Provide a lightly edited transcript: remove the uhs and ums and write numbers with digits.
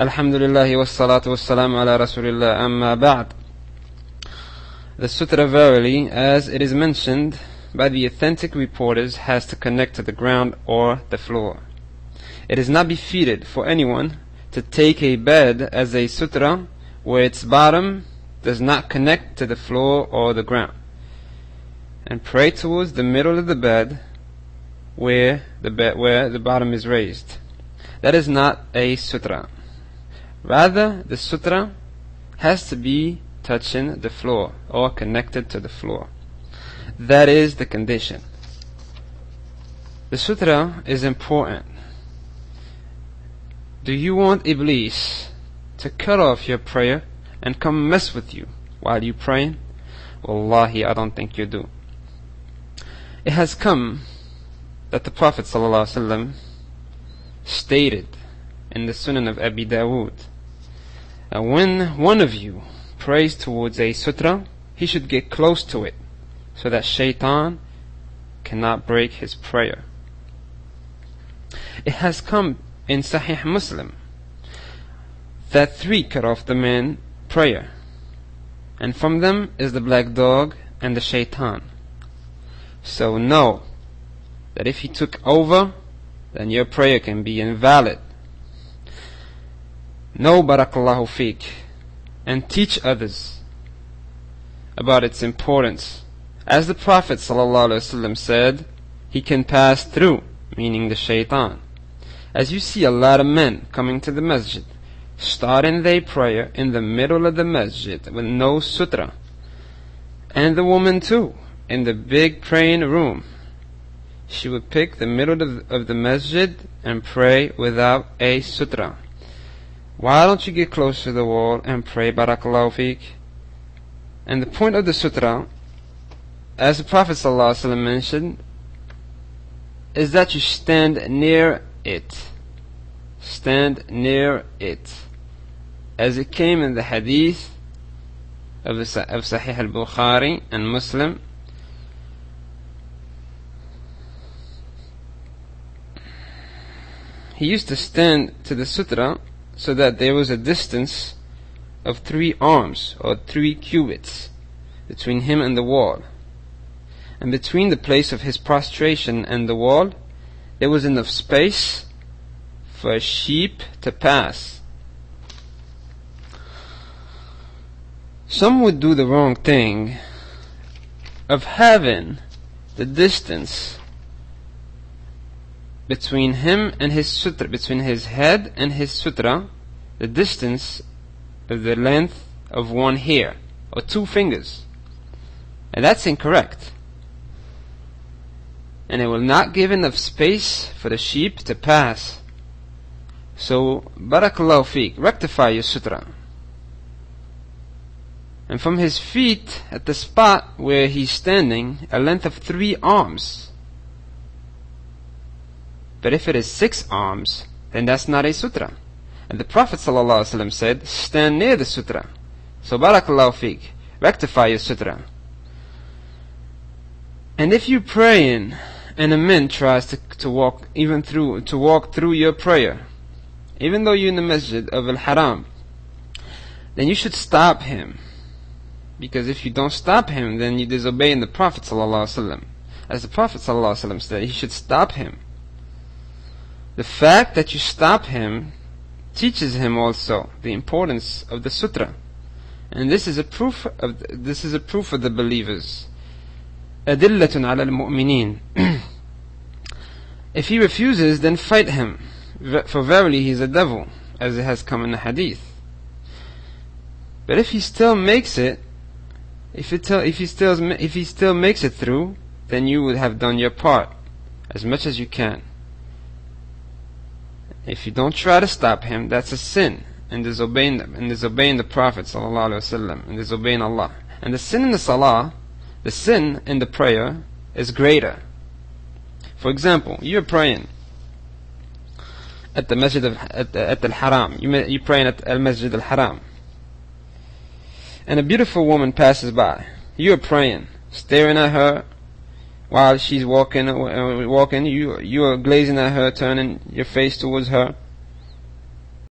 Alhamdulillah wa salatu wa salam ala Rasulillah amma ba'd. The sutrah verily, as it is mentioned by the authentic reporters, has to connect to the ground or the floor. It is not befitted for anyone to take a bed as a sutrah where its bottom does not connect to the floor or the ground, and pray towards the middle of the bed where the bottom is raised. That is not a sutrah. Rather, the sutrah has to be touching the floor or connected to the floor. That is the condition. The sutrah is important. Do you want Iblis to cut off your prayer and come mess with you while you're praying? Wallahi, I don't think you do. It has come that the Prophet ﷺ stated in the Sunan of Abi Dawood, when one of you prays towards a sutrah, he should get close to it so that shaitan cannot break his prayer. It has come in Sahih Muslim that 3 cut off the man prayer, and from them is the black dog and the shaitan. So know that if he took over, then your prayer can be invalid. Know barakallahu feek, and teach others about its importance. As the Prophet ﷺ said, he can pass through, meaning the shaitan. As you see a lot of men coming to the masjid, starting their prayer in the middle of the masjid with no sutrah, and the woman too, in the big praying room, she would pick the middle of the masjid and pray without a sutrah. Why don't you get close to the wall and pray, barakallahu feek? And the point of the sutrah, as the Prophet ﷺ mentioned, is that you stand near it. Stand near it. As it came in the hadith of Sahih al-Bukhari and Muslim, he used to stand to the sutrah so that there was a distance of 3 arms or 3 cubits between him and the wall. And between the place of his prostration and the wall, there was enough space for a sheep to pass. Some would do the wrong thing of having the distance between him and his sutrah, between his head and his sutrah, the distance of the length of 1 hair or 2 fingers. And that's incorrect. And it will not give enough space for the sheep to pass. So, barakallahu feek, rectify your sutrah. And from his feet at the spot where he's standing, a length of 3 arms. But if it is 6 arms, then that's not a sutrah. And the Prophet ﷺ said, stand near the sutrah. So barakallahu feek, rectify your sutrah. And if you're praying and a man tries to walk through your prayer, even though you're in the masjid of al-haram, then you should stop him. Because if you don't stop him, then you're disobeying the Prophet ﷺ. As the Prophet ﷺ said, you should stop him. The fact that you stop him teaches him also the importance of the sutrah, and this is a proof of the believers. Adillatun ala al-mu'mineen. If he refuses, then fight him, for verily he is a devil, as it has come in the hadith. But if he still makes it, if he still makes it through, then you would have done your part as much as you can. If you don't try to stop him, that's a sin, and disobeying the Prophet ﷺ, and disobeying Allah. And the sin in the salah, the sin in the prayer, is greater. For example, you're praying at the masjid at al-haram. You're praying at al-masjid al-haram, and a beautiful woman passes by. You're praying, staring at her, while she's walking, you are glazing at her, turning your face towards her.